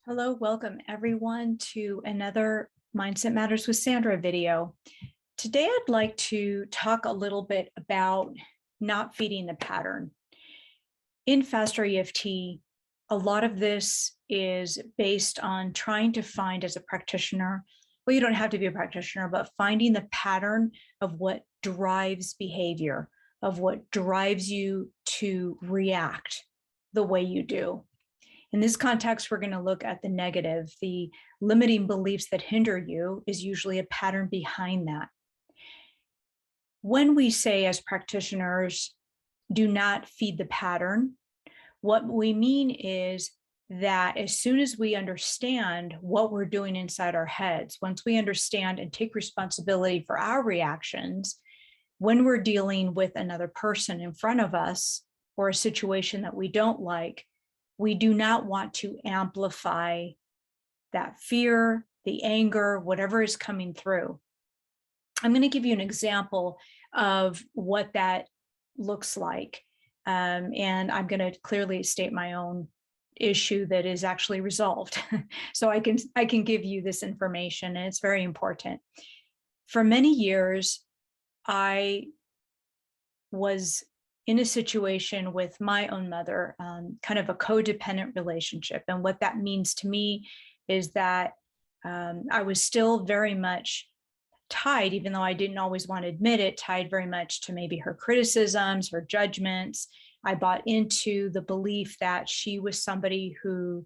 Hello, welcome everyone to another Mindset Matters with Sandra video. Today, I'd like to talk a little bit about not feeding the pattern. In Faster EFT, a lot of this is based on trying to find as a practitioner, well, you don't have to be a practitioner, but finding the pattern of what drives behavior, of what drives you to react the way you do. In this context, we're going to look at the negative. The limiting beliefs that hinder you is usually a pattern behind that. When we say as practitioners, do not feed the pattern, what we mean is that as soon as we understand what we're doing inside our heads, once we understand and take responsibility for our reactions, when we're dealing with another person in front of us or a situation that we don't like, we do not want to amplify that fear, the anger, whatever is coming through. I'm going to give you an example of what that looks like. And I'm going to clearly state my own issue that is actually resolved. So I can give you this information, and it's very important. For many years, I was in a situation with my own mother, kind of a codependent relationship. And what that means to me is that I was still very much tied, even though I didn't always want to admit it, tied very much to maybe her criticisms, her judgments. I bought into the belief that she was somebody who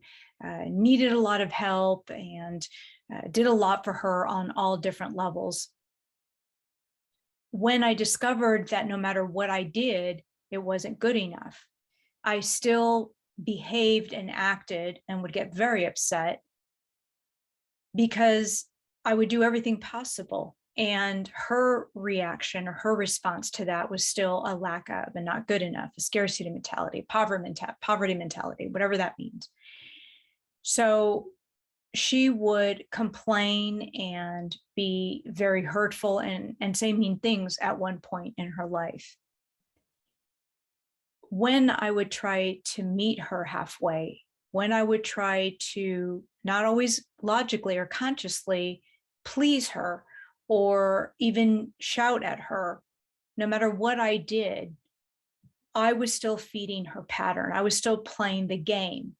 needed a lot of help and did a lot for her on all different levels. When I discovered that no matter what I did, it wasn't good enough, I still behaved and acted and would get very upset because I would do everything possible. And her reaction or her response to that was still a lack of and not good enough, a scarcity mentality, poverty mentality, whatever that means. So she would complain and be very hurtful and say mean things at one point in her life. When I would try to meet her halfway, when I would try to not always logically or consciously please her or even shout at her, no matter what I did, I was still feeding her pattern. I was still playing the game.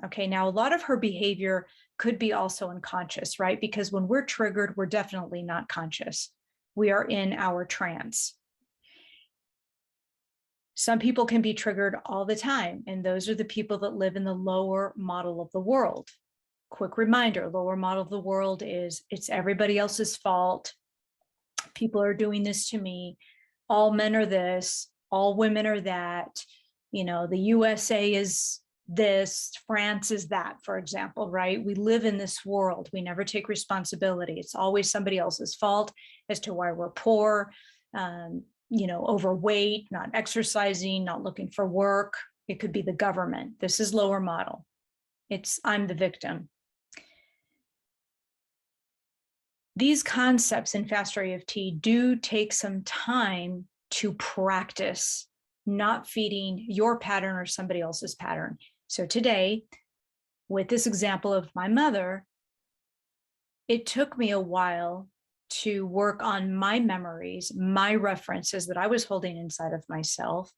Okay, now a lot of her behavior could be also unconscious, right? Because when we're triggered, we're definitely not conscious. We are in our trance. Some people can be triggered all the time, and those are the people that live in the lower model of the world. Quick reminder, lower model of the world is it's everybody else's fault. People are doing this to me. All men are this, all women are that. You know, the USA is this, France is that, for example, right? We live in this world. We never take responsibility. It's always somebody else's fault as to why we're poor, overweight, not exercising, not looking for work. It could be the government. This is lower model. I'm the victim. These concepts in Faster EFT do take some time to practice not feeding your pattern or somebody else's pattern. So today, with this example of my mother, it took me a while to work on my memories, my references that I was holding inside of myself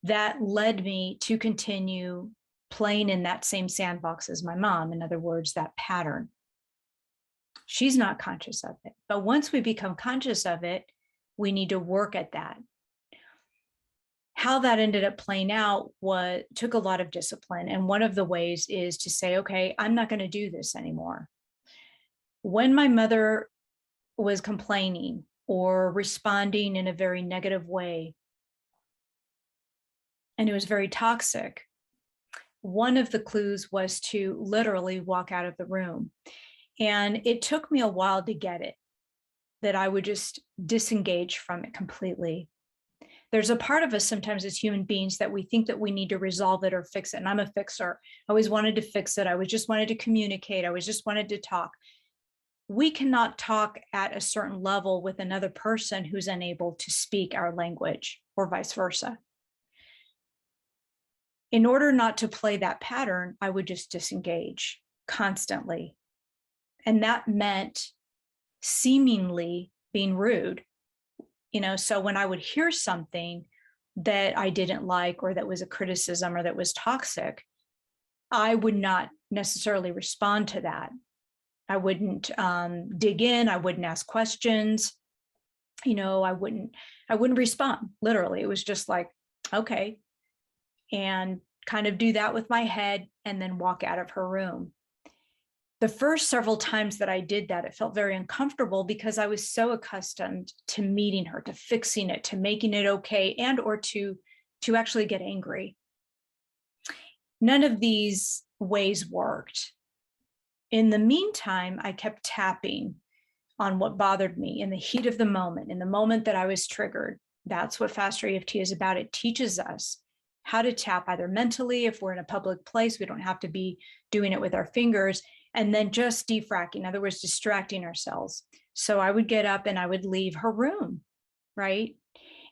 that led me to continue playing in that same sandbox as my mom. In other words, that pattern. She's not conscious of it. But once we become conscious of it, we need to work at that. How that ended up playing out took a lot of discipline. And one of the ways is to say, okay, I'm not going to do this anymore. When my mother was complaining or responding in a very negative way, and it was very toxic, one of the clues was to literally walk out of the room. And it took me a while to get it, that I would just disengage from it completely. There's a part of us sometimes as human beings that we think that we need to resolve it or fix it. And I'm a fixer. I always wanted to fix it. I just wanted to communicate. I just wanted to talk. We cannot talk at a certain level with another person who's unable to speak our language or vice versa. In order not to play that pattern, I would just disengage constantly. And that meant seemingly being rude. So when I would hear something that I didn't like, or that was a criticism, or that was toxic, I would not necessarily respond to that. I wouldn't dig in. I wouldn't ask questions. I wouldn't respond. Literally, it was just like, okay, and kind of do that with my head and then walk out of her room. The first several times that I did that, it felt very uncomfortable because I was so accustomed to meeting her, to fixing it, to making it okay, and or to actually get angry. None of these ways worked. In the meantime, I kept tapping on what bothered me in the heat of the moment, in the moment that I was triggered. That's what Faster EFT is about. It teaches us how to tap either mentally, if we're in a public place, we don't have to be doing it with our fingers, and then just defracking, in other words, distracting ourselves. So I would get up and I would leave her room, right?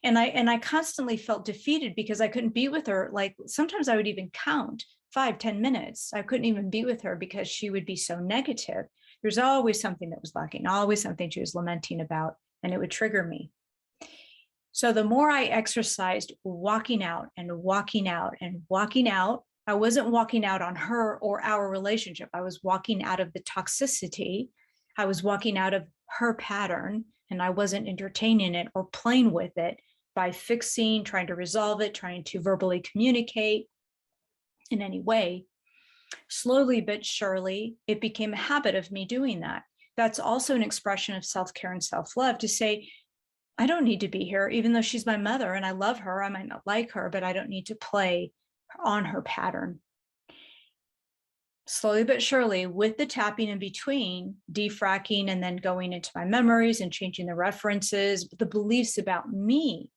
And I constantly felt defeated because I couldn't be with her. Like sometimes I would even count 5-10 minutes. I couldn't even be with her because she would be so negative. There's always something that was lacking, always something she was lamenting about, and it would trigger me. So the more I exercised walking out and walking out and walking out, I wasn't walking out on her or our relationship. I was walking out of the toxicity. I was walking out of her pattern, and I wasn't entertaining it or playing with it by fixing, trying to resolve it, trying to verbally communicate in any way. Slowly but surely, it became a habit of me doing that. That's also an expression of self-care and self-love, to say, I don't need to be here, even though she's my mother and I love her. I might not like her, but I don't need to play on her pattern. Slowly but surely, with the tapping in between, defracking, and then going into my memories and changing the references, the beliefs about me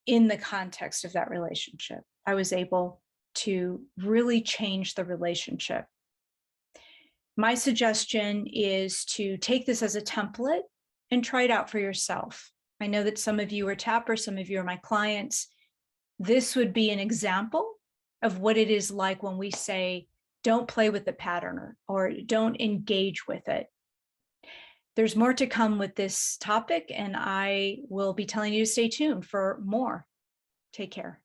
in the context of that relationship, I was able to really change the relationship. My suggestion is to take this as a template and try it out for yourself. I know that some of you are tappers, some of you are my clients. This would be an example of what it is like when we say, don't play with the pattern, or don't engage with it. There's more to come with this topic, and I will be telling you to stay tuned for more. Take care.